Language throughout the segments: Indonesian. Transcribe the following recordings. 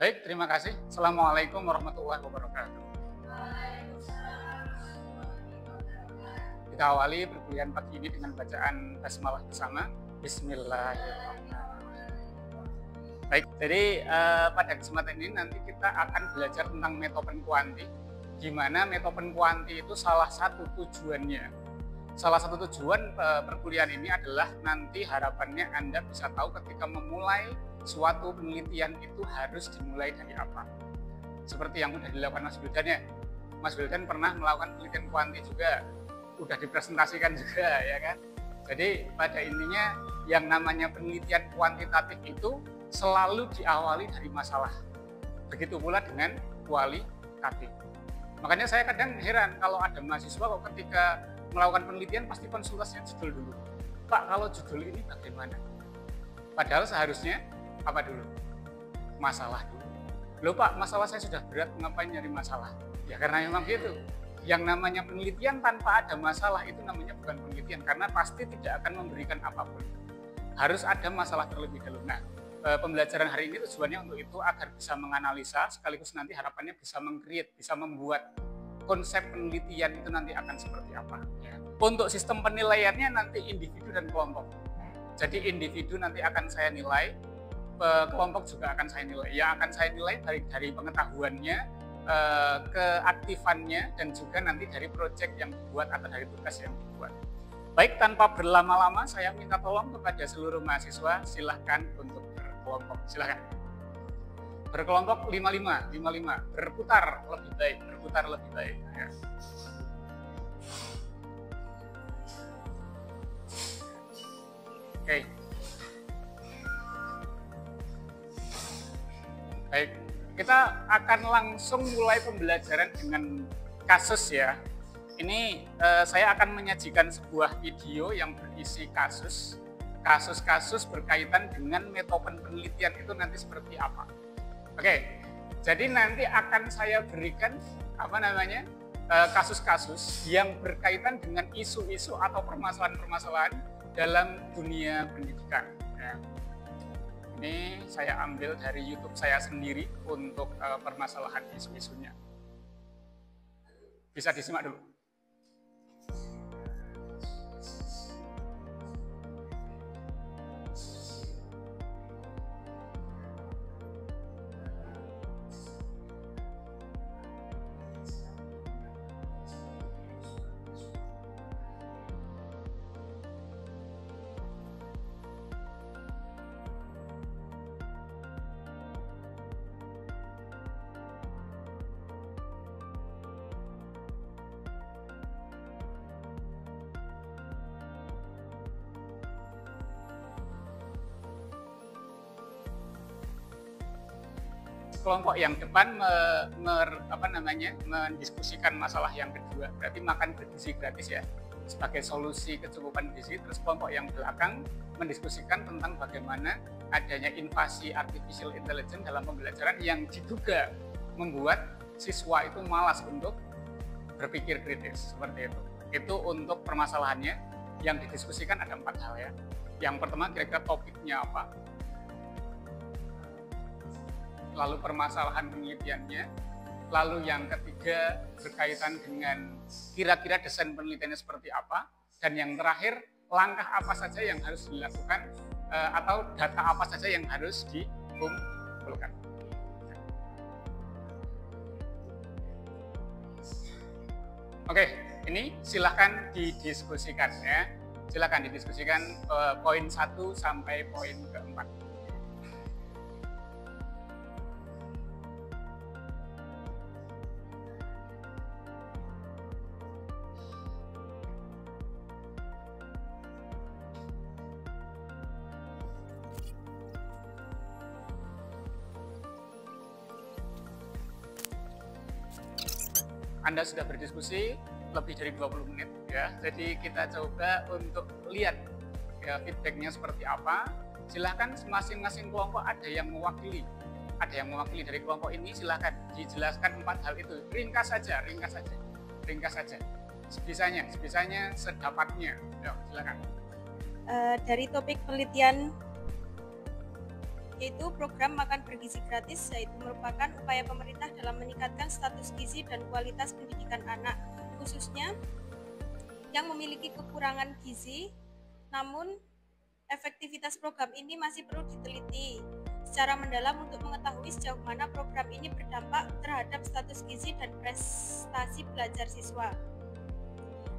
Baik, terima kasih. Assalamualaikum warahmatullahi wabarakatuh. Kita awali perkuliahan pagi ini dengan bacaan basmalah bersama. Bismillahirrahmanirrahim. Baik, jadi pada kesempatan ini nanti kita akan belajar tentang metopen kuanti, di mana metopen kuanti itu salah satu tujuan perkuliahan ini adalah nanti harapannya Anda bisa tahu ketika memulai suatu penelitian itu harus dimulai dari apa. Seperti yang sudah dilakukan Mas Wildan ya. Mas Wildan pernah melakukan penelitian kuanti juga, udah dipresentasikan juga ya kan. Jadi pada intinya yang namanya penelitian kuantitatif itu selalu diawali dari masalah. Begitu pula dengan kualitatif. Makanya saya kadang heran kalau ada mahasiswa kok ketika melakukan penelitian pasti konsultasinya judul dulu. Pak, kalau judul ini bagaimana? Padahal seharusnya apa dulu? Masalah dulu. Loh Pak, masalah saya sudah berat, ngapain nyari masalah? Ya karena memang gitu. Yang namanya penelitian tanpa ada masalah itu namanya bukan penelitian, karena pasti tidak akan memberikan apapun. Harus ada masalah terlebih dahulu. Nah, pembelajaran hari ini tujuannya untuk itu agar bisa menganalisa, sekaligus nanti harapannya bisa meng-create, bisa membuat konsep penelitian itu nanti akan seperti apa. Ya. Untuk sistem penilaiannya nanti individu dan kelompok. Jadi individu nanti akan saya nilai, kelompok juga akan saya nilai. Yang akan saya nilai dari pengetahuannya, keaktifannya, dan juga nanti dari proyek yang dibuat atau dari tugas yang dibuat. Baik, tanpa berlama-lama saya minta tolong kepada seluruh mahasiswa, silahkan untuk berkelompok. Silahkan. Berkelompok 55, berputar lebih baik, Ya. Oke. Baik, kita akan langsung mulai pembelajaran dengan kasus ya. Ini saya akan menyajikan sebuah video yang berisi kasus-kasus berkaitan dengan metopen penelitian itu nanti seperti apa. Oke, jadi nanti akan saya berikan kasus-kasus yang berkaitan dengan isu-isu atau permasalahan-permasalahan dalam dunia pendidikan. Ya. Ini saya ambil dari YouTube saya sendiri untuk permasalahan isu-isunya. Bisa disimak dulu. Kelompok yang depan mendiskusikan masalah yang kedua, berarti makan bergizi gratis ya, sebagai solusi kecukupan gizi. Terus kelompok yang belakang mendiskusikan tentang bagaimana adanya invasi artificial intelligence dalam pembelajaran yang diduga membuat siswa itu malas untuk berpikir kritis, seperti itu. Itu untuk permasalahannya. Yang didiskusikan ada 4 hal ya. Yang pertama, kira-kira topiknya apa, lalu permasalahan penelitiannya, lalu yang ketiga berkaitan dengan kira-kira desain penelitiannya seperti apa, dan yang terakhir langkah apa saja yang harus dilakukan atau data apa saja yang harus dikumpulkan. Oke, ini silahkan didiskusikan ya. Silahkan didiskusikan poin 1 sampai poin ke-4. Anda sudah berdiskusi lebih dari 20 menit ya. Jadi kita coba untuk lihat ya, feedbacknya seperti apa. Silahkan masing-masing kelompok ada yang mewakili. Ada yang mewakili dari kelompok ini, silahkan dijelaskan 4 hal itu. Ringkas saja. Sebisanya, sedapatnya. Yuk, silakan. Dari topik penelitian yaitu program makan bergizi gratis, yaitu merupakan upaya pemerintah dalam meningkatkan status gizi dan kualitas pendidikan anak, khususnya yang memiliki kekurangan gizi. Namun efektivitas program ini masih perlu diteliti secara mendalam untuk mengetahui sejauh mana program ini berdampak terhadap status gizi dan prestasi belajar siswa.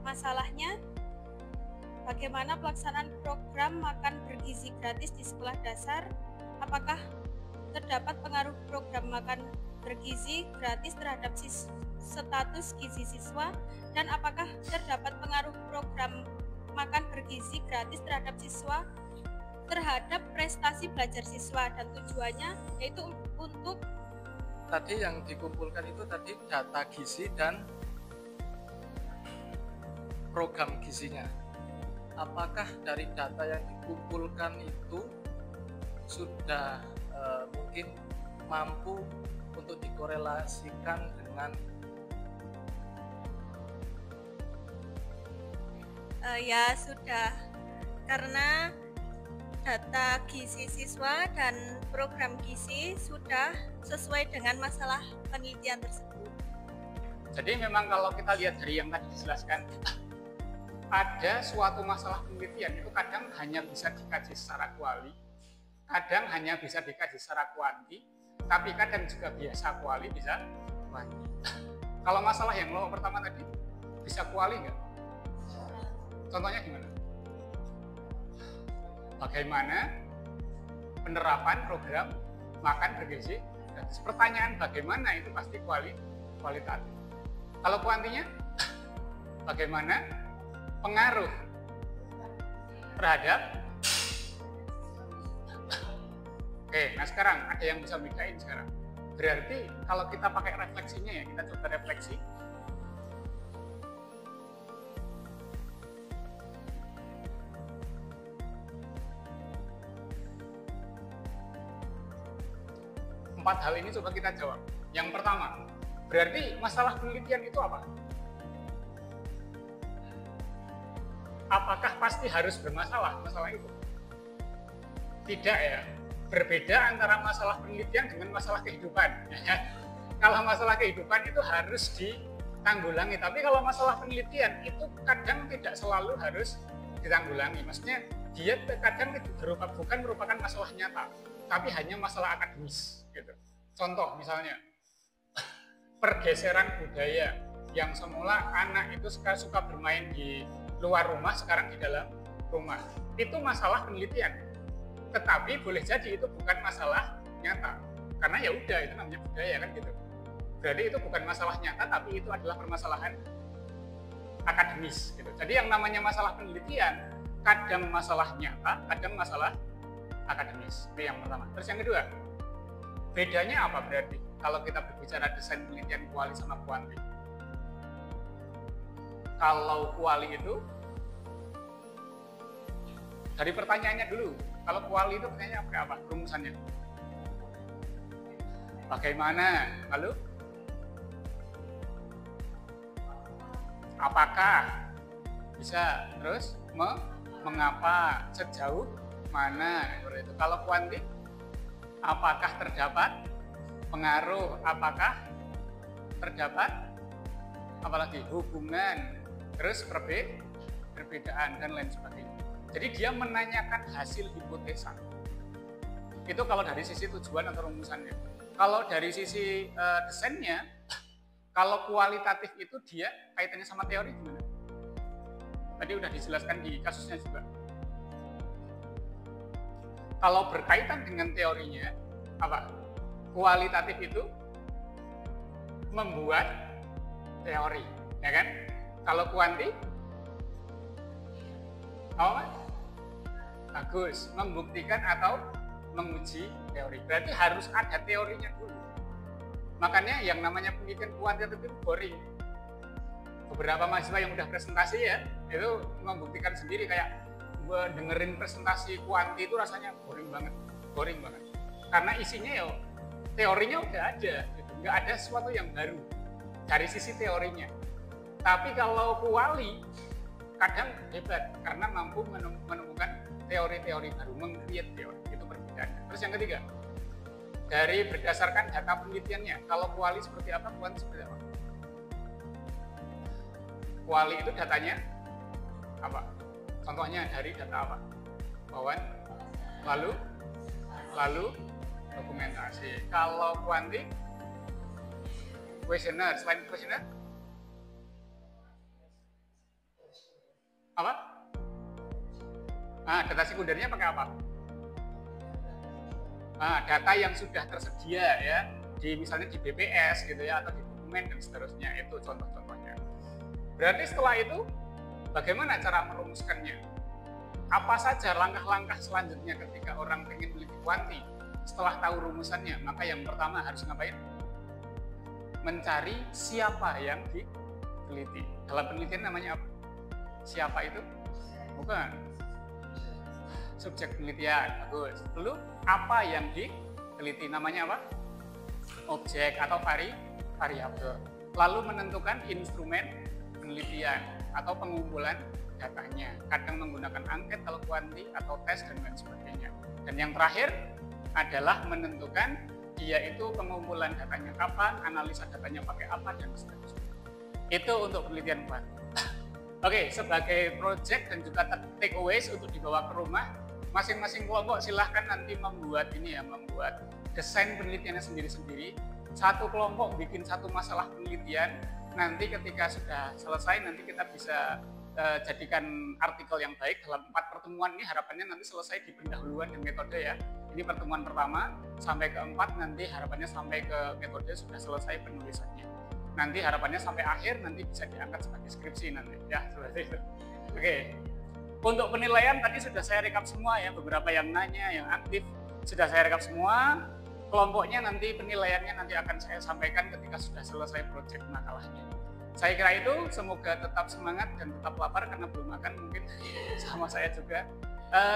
Masalahnya, bagaimana pelaksanaan program makan bergizi gratis di sekolah dasar? Apakah terdapat pengaruh program makan bergizi gratis terhadap status gizi siswa? Dan apakah terdapat pengaruh program makan bergizi gratis terhadap siswa terhadap prestasi belajar siswa? Dan tujuannya yaitu untuk tadi yang dikumpulkan itu tadi data gizi dan program gizinya. Apakah dari data yang dikumpulkan itu sudah mungkin mampu untuk dikorelasikan dengan ya sudah, karena data gizi siswa dan program gizi sudah sesuai dengan masalah penelitian tersebut. Jadi memang kalau kita lihat dari yang tadi dijelaskan, ada suatu masalah penelitian itu kadang hanya bisa dikaji secara kuali, kadang hanya bisa dikaji secara kuanti, tapi kadang juga biasa kuali, bisa kuanti. Kalau masalah yang lo pertama tadi, bisa kuali nggak? Contohnya gimana? Bagaimana penerapan program makan bergizi gratis? Pertanyaan bagaimana itu pasti kualitatif. Kalau kuantinya, bagaimana pengaruh terhadap. Oke, nah sekarang ada yang bisa bedain sekarang. Berarti kalau kita pakai refleksinya ya, kita coba refleksi. Empat hal ini coba kita jawab. Yang pertama, berarti masalah penelitian itu apa? Apakah pasti harus bermasalah masalah itu? Tidak ya. Berbeda antara masalah penelitian dengan masalah kehidupan. Kalau masalah kehidupan itu harus ditanggulangi, tapi kalau masalah penelitian itu kadang tidak selalu harus ditanggulangi. Maksudnya dia kadang bukan merupakan masalah nyata, tapi hanya masalah akademis. Gitu. Contoh misalnya pergeseran budaya yang semula anak itu suka bermain di luar rumah, sekarang di dalam rumah. Itu masalah penelitian. Tetapi boleh jadi itu bukan masalah nyata. Karena ya udah, itu namanya budaya kan gitu. Berarti itu bukan masalah nyata, tapi itu adalah permasalahan akademis gitu. Jadi yang namanya masalah penelitian kadang masalah nyata, kadang masalah akademis. Itu yang pertama. Terus yang kedua, bedanya apa berarti kalau kita berbicara desain penelitian kuali sama kuanti? Kalau kuali itu dari pertanyaannya dulu. Kalau kuali itu pertanyaannya apa? Rumusannya. Bagaimana? Lalu apakah? Bisa. Terus mengapa? Sejauh mana? Seperti itu. Kalau kuanti, apakah terdapat pengaruh? Apakah terdapat apalagi hubungan? Terus perbedaan dan lain sebagainya. Jadi dia menanyakan hasil hipotesa. Itu kalau dari sisi tujuan atau rumusannya. Kalau dari sisi desainnya, kalau kualitatif itu dia kaitannya sama teori gimana? Tadi udah dijelaskan di kasusnya juga. Kalau berkaitan dengan teorinya, apa? Kualitatif itu membuat teori, ya kan? Kalau kuanti, apa? Bagus, membuktikan atau menguji teori. Berarti harus ada teorinya dulu. Makanya yang namanya penelitian kuantitatif itu boring. Beberapa mahasiswa yang udah presentasi ya, itu membuktikan sendiri kayak gue dengerin presentasi kuanti itu rasanya boring banget. Karena isinya ya teorinya udah ada, gitu. Nggak ada sesuatu yang baru dari sisi teorinya. Tapi kalau kuali kadang hebat karena mampu menemukan teori-teori baru, meng-create teori, itu berbeda. perbedaannya. Terus yang ketiga, dari berdasarkan data penelitiannya, kalau kuali seperti apa, kuanti seperti apa? Kuali itu datanya apa? Contohnya dari data apa? Wawan, lalu dokumentasi. Kalau kuanti, kuesioner. Selain kuesioner, apa? Data sekundernya pakai apa? Data yang sudah tersedia ya, misalnya di BPS gitu ya, atau di dokumen dan seterusnya, itu contoh-contohnya. Berarti setelah itu, bagaimana cara merumuskannya? Apa saja langkah-langkah selanjutnya ketika orang ingin meneliti kuanti? Setelah tahu rumusannya, maka yang pertama harus ngapain? Mencari siapa yang diteliti. Dalam penelitian namanya apa? Siapa itu? Bukan. Subjek penelitian, bagus. Lalu apa yang diteliti? Namanya apa? Objek atau variabel. Lalu menentukan instrumen penelitian atau pengumpulan datanya. Kadang menggunakan angket kalau kuanti atau tes dan lain sebagainya. Dan yang terakhir adalah menentukan dia itu pengumpulan datanya kapan, analisa datanya pakai apa, dan seterusnya. Itu untuk penelitian kuanti. Oke, sebagai project dan juga takeaways untuk dibawa ke rumah, masing-masing kelompok silahkan nanti membuat desain penelitiannya sendiri-sendiri. Satu kelompok bikin satu masalah penelitian. Nanti ketika sudah selesai, nanti kita bisa jadikan artikel yang baik. Dalam 4 pertemuan ini harapannya nanti selesai di pendahuluan dan metode ya. Ini pertemuan pertama sampai ke 4, nanti harapannya sampai ke metode sudah selesai penulisannya. Nanti harapannya sampai akhir nanti bisa diangkat sebagai skripsi nanti ya, seperti itu. Oke. Untuk penilaian tadi sudah saya rekap semua ya, beberapa yang nanya, yang aktif sudah saya rekap semua. Kelompoknya nanti penilaiannya nanti akan saya sampaikan ketika sudah selesai proyek makalahnya. Saya kira itu, semoga tetap semangat dan tetap lapar karena belum makan mungkin sama saya juga.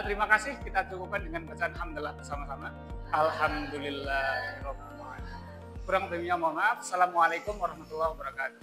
Terima kasih, kita cukupkan dengan bacaan hamdalah bersama-sama. Alhamdulillahirobbilalamin. Kurang lebihnya mohon maaf. Assalamualaikum warahmatullahi wabarakatuh.